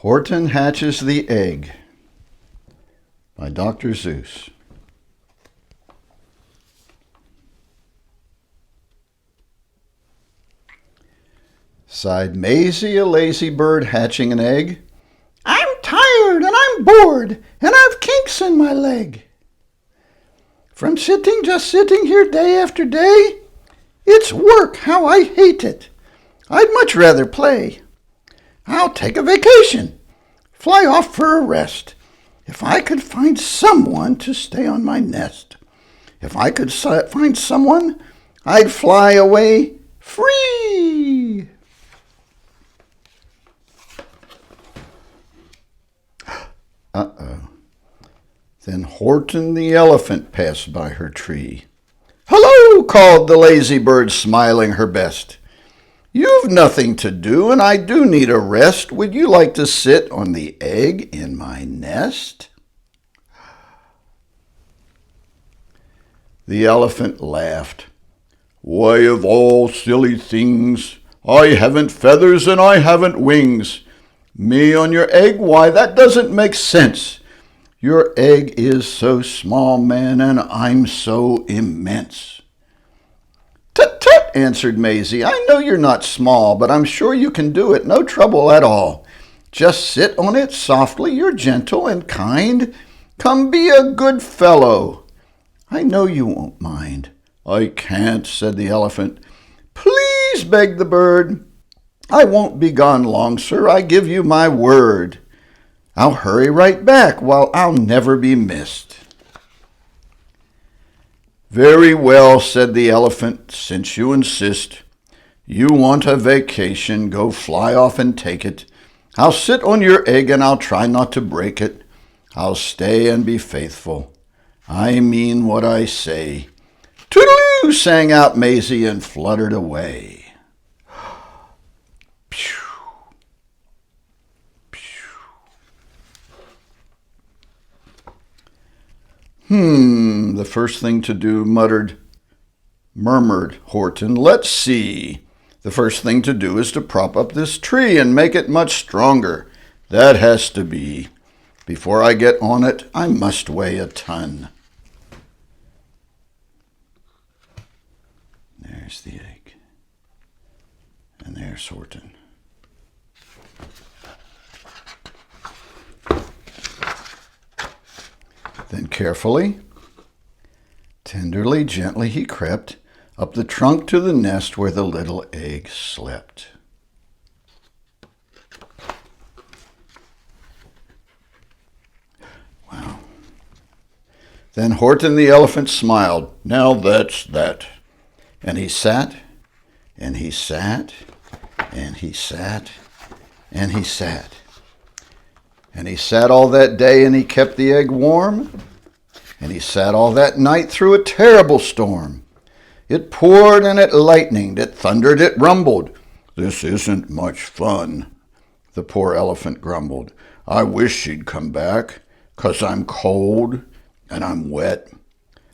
Horton Hatches the Egg by Dr. Seuss. Sighed Maisie, a lazy bird hatching an egg. I'm tired and I'm bored and I've kinks in my leg. From just sitting here day after day, it's work, how I hate it. I'd much rather play. I'll take a vacation, fly off for a rest. If I could find someone to stay on my nest. If I could find someone, I'd fly away free. Uh-oh. Then Horton the elephant passed by her tree. Hello, called the lazy bird, smiling her best. You've nothing to do, and I do need a rest. Would you like to sit on the egg in my nest? The elephant laughed. Why, of all silly things, I haven't feathers and I haven't wings. Me on your egg? Why, that doesn't make sense. Your egg is so small, man, and I'm so immense. Tut-tut, answered Maisie. I know you're not small, but I'm sure you can do it, no trouble at all. Just sit on it softly, you're gentle and kind. Come be a good fellow. I know you won't mind. I can't, said the elephant. Please, begged the bird. I won't be gone long, sir, I give you my word. I'll hurry right back, while I'll never be missed. Very well, said the elephant, since you insist. You want a vacation, go fly off and take it. I'll sit on your egg and I'll try not to break it. I'll stay and be faithful. I mean what I say. Toodaloo, sang out Maisie and fluttered away. The first thing to do, murmured Horton. Let's see. The first thing to do is to prop up this tree and make it much stronger. That has to be. Before I get on it, I must weigh a ton. There's the egg. And there's Horton. Then carefully, tenderly, gently he crept up the trunk to the nest where the little egg slept. Wow. Then Horton the elephant smiled. Now that's that. And he sat, and he sat, and he sat, and he sat. And he sat all that day and he kept the egg warm. And he sat all that night through a terrible storm. It poured and it lightened, it thundered, it rumbled. This isn't much fun, the poor elephant grumbled. I wish she'd come back, 'cause I'm cold and I'm wet.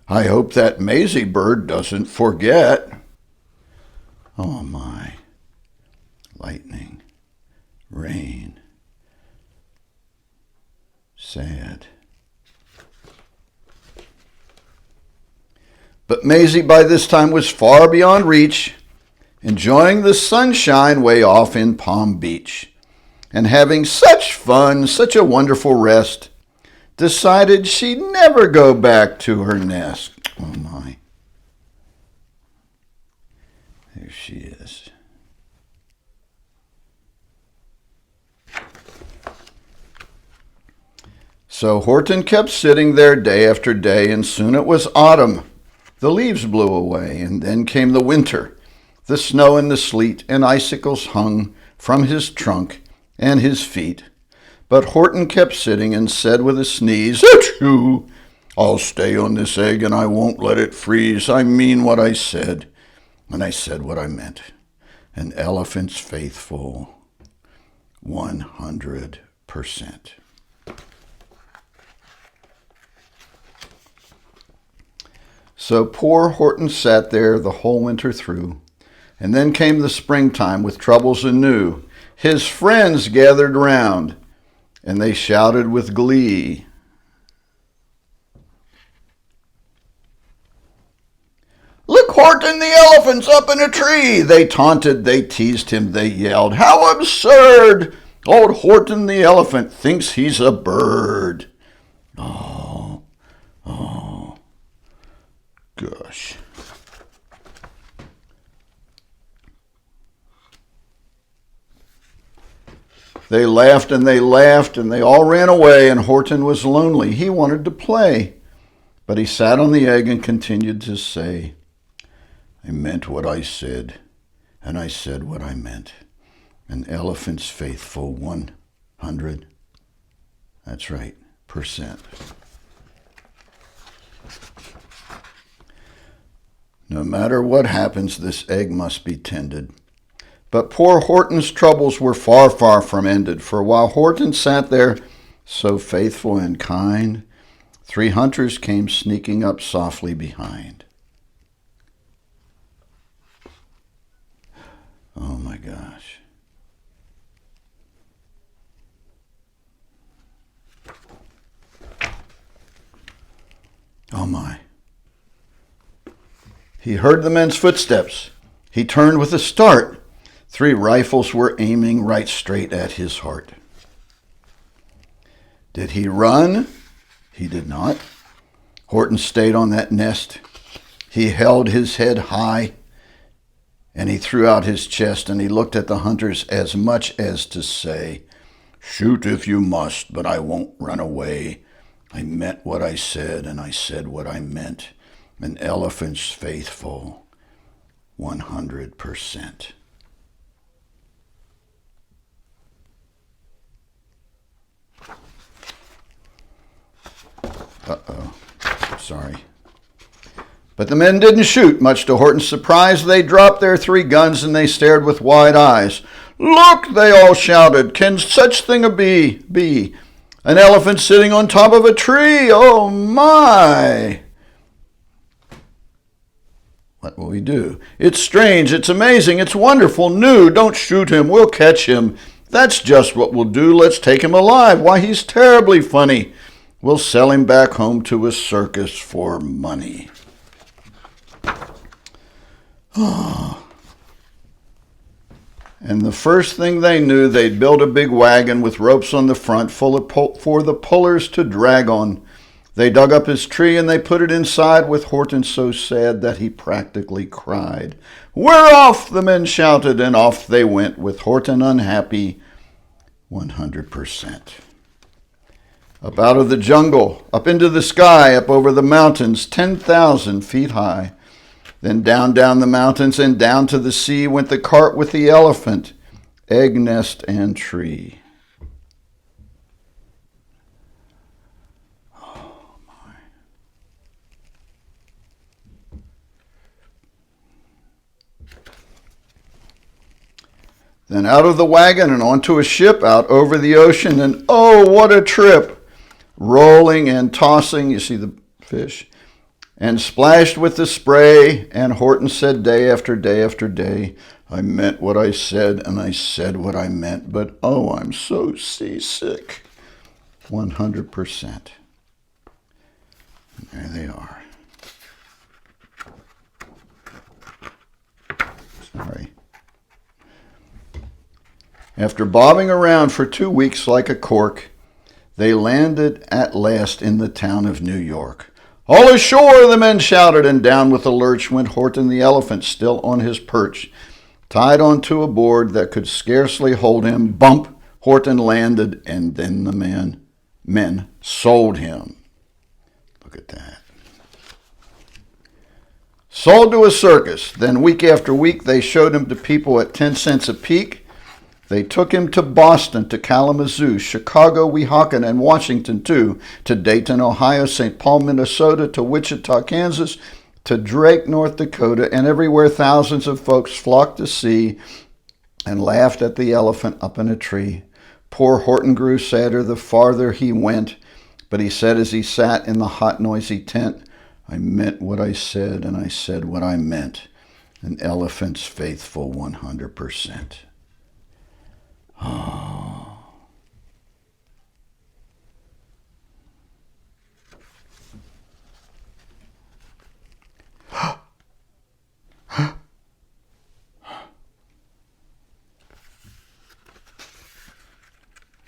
I hope that Maisie bird doesn't forget. Oh my, lightning, rain. Sad. But Maisie by this time was far beyond reach, enjoying the sunshine way off in Palm Beach, and having such fun, such a wonderful rest, decided she'd never go back to her nest. Oh my. There she is. So Horton kept sitting there day after day, and soon it was autumn. The leaves blew away, and then came the winter. The snow and the sleet and icicles hung from his trunk and his feet. But Horton kept sitting and said with a sneeze, Achoo! I'll stay on this egg and I won't let it freeze. I mean what I said, and I said what I meant. An elephant's faithful 100%. So poor Horton sat there the whole winter through, and then came the springtime with troubles anew. His friends gathered round, and they shouted with glee. "Look, Horton, the elephant's up in a tree!" They taunted, they teased him, they yelled. "How absurd! Old Horton the elephant thinks he's a bird." Oh, gosh. They laughed and they laughed and they all ran away, and Horton was lonely. He wanted to play, but he sat on the egg and continued to say, "I meant what I said, and I said what I meant. An elephant's faithful 100, that's right, percent. No matter what happens, this egg must be tended." But poor Horton's troubles were far, far from ended, for while Horton sat there so faithful and kind, 3 hunters came sneaking up softly behind. Oh my gosh. Oh my. He heard the men's footsteps. He turned with a start. 3 rifles were aiming right straight at his heart. Did he run? He did not. Horton stayed on that nest. He held his head high, and he threw out his chest, and he looked at the hunters as much as to say, "Shoot if you must, but I won't run away. I meant what I said, and I said what I meant. An elephant's faithful 100%. Uh-oh. Sorry. But the men didn't shoot. Much to Horton's surprise, they dropped their 3 guns and they stared with wide eyes. "Look," they all shouted, "can such thing be? An elephant sitting on top of a tree! Oh my!" What will we do? "It's strange, it's amazing, it's wonderful, new. Don't shoot him, we'll catch him. That's just what we'll do. Let's take him alive. Why, he's terribly funny. We'll sell him back home to a circus for money." And the first thing they knew, they'd built a big wagon with ropes on the front for the pullers to drag on. They dug up his tree and they put it inside, with Horton so sad that he practically cried. "We're off!" the men shouted, and off they went, with Horton unhappy 100%. Up out of the jungle, up into the sky, up over the mountains, 10,000 feet high. Then down the mountains and down to the sea went the cart with the elephant, egg, nest, and tree. Oh my. Then out of the wagon and onto a ship out over the ocean, and oh, what a trip! Rolling and tossing, you see the fish, and splashed with the spray, and Horton said day after day after day, "I meant what I said, and I said what I meant, but oh, I'm so seasick." 100%. And there they are. Sorry. After bobbing around for 2 weeks like a cork, they landed at last in the town of New York. "All ashore!" the men shouted, and down with a lurch went Horton the elephant, still on his perch. Tied onto a board that could scarcely hold him, bump, Horton landed, and then the men sold him. Look at that. Sold to a circus. Then week after week they showed him to people at 10 cents a peek. They took him to Boston, to Kalamazoo, Chicago, Weehawken, and Washington too, to Dayton, Ohio, St. Paul, Minnesota, to Wichita, Kansas, to Drake, North Dakota, and everywhere thousands of folks flocked to see and laughed at the elephant up in a tree. Poor Horton grew sadder the farther he went, but he said as he sat in the hot, noisy tent, "I meant what I said, and I said what I meant. An elephant's faithful 100%. Oh.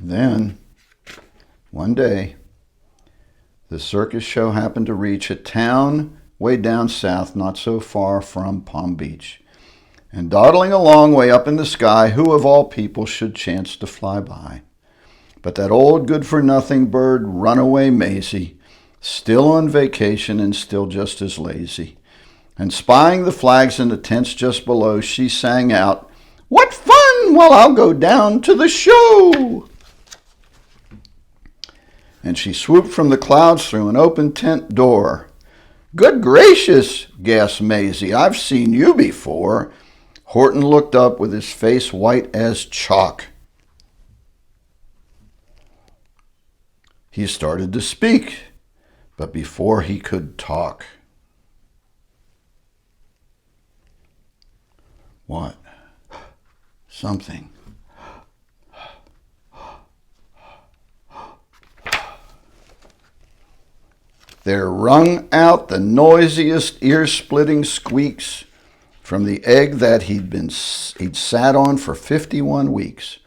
Then, one day, the circus show happened to reach a town way down south, not so far from Palm Beach. And dawdling along way up in the sky, who of all people should chance to fly by? But that old good-for-nothing bird, Runaway Maisie, still on vacation and still just as lazy. And spying the flags in the tents just below, she sang out, "What fun! Well, I'll go down to the show!" And she swooped from the clouds through an open tent door. "Good gracious," gasped Maisie, "I've seen you before." Horton looked up with his face white as chalk. He started to speak, but before he could talk. What? Something. There rung out the noisiest ear-splitting squeaks from the egg that he'd sat on for 51 weeks.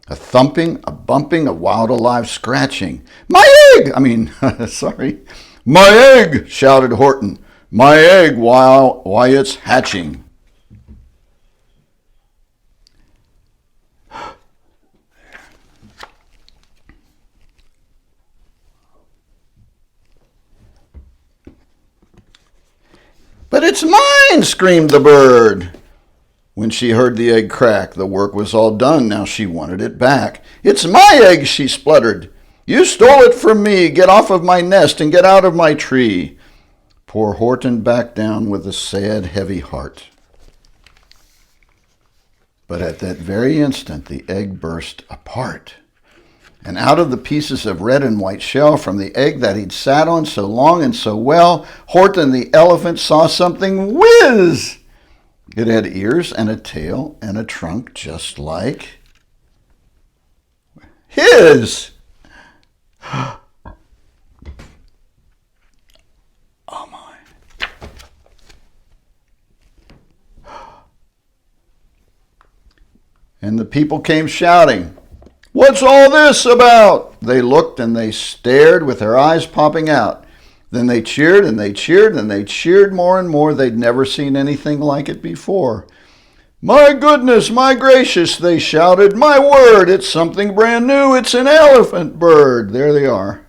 A thumping, a bumping, a wild alive scratching. "My egg!" Sorry. "My egg!" shouted Horton. "My egg why it's hatching." "But it's mine!" screamed the bird. When she heard the egg crack, the work was all done. Now she wanted it back. "It's my egg," she spluttered. "You stole it from me. Get off of my nest and get out of my tree." Poor Horton backed down with a sad, heavy heart. But at that very instant, the egg burst apart. And out of the pieces of red and white shell from the egg that he'd sat on so long and so well, Horton the elephant saw something whiz. It had ears and a tail and a trunk just like his. Oh my. And the people came shouting, "What's all this about?" They looked and they stared with their eyes popping out. Then they cheered and they cheered and they cheered more and more. They'd never seen anything like it before. "My goodness, my gracious," they shouted. "My word, it's something brand new. It's an elephant bird." There they are.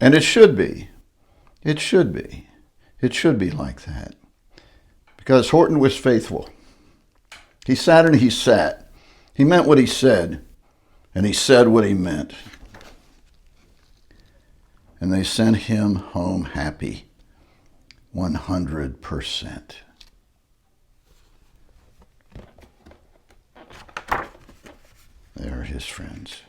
And it should be. It should be. It should be like that. Because Horton was faithful. He sat and he sat. He meant what he said. And he said what he meant. And they sent him home happy, 100%. They are his friends.